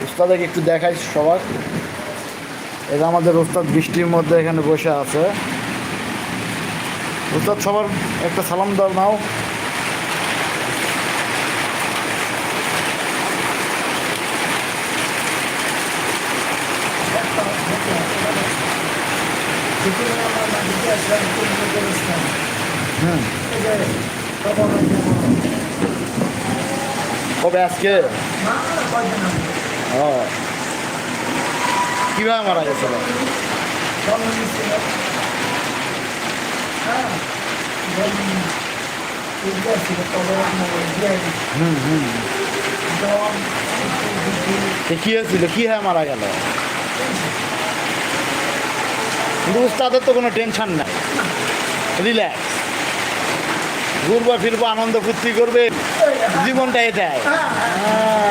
উস্তাদকে একটু দেখাই সবার। এটা আমাদের উস্তাদ বৃষ্টির মধ্যে এখানে বসে আছে। উস্তাদ সবার একটা সালাম দাও নাও। হুম, কবে আজকে? ও, কীভাবে মারা গেছিল? হুম হুম, কী হয়েছিল, কী হয়ে মারা গেল? কিন্তু উস্তাদের তো কোনো টেনশন নাই, রিল্যাক্স, ঘুরবো ফিরবো, আনন্দ ফুর্তি করবে, জীবনটা এটাই।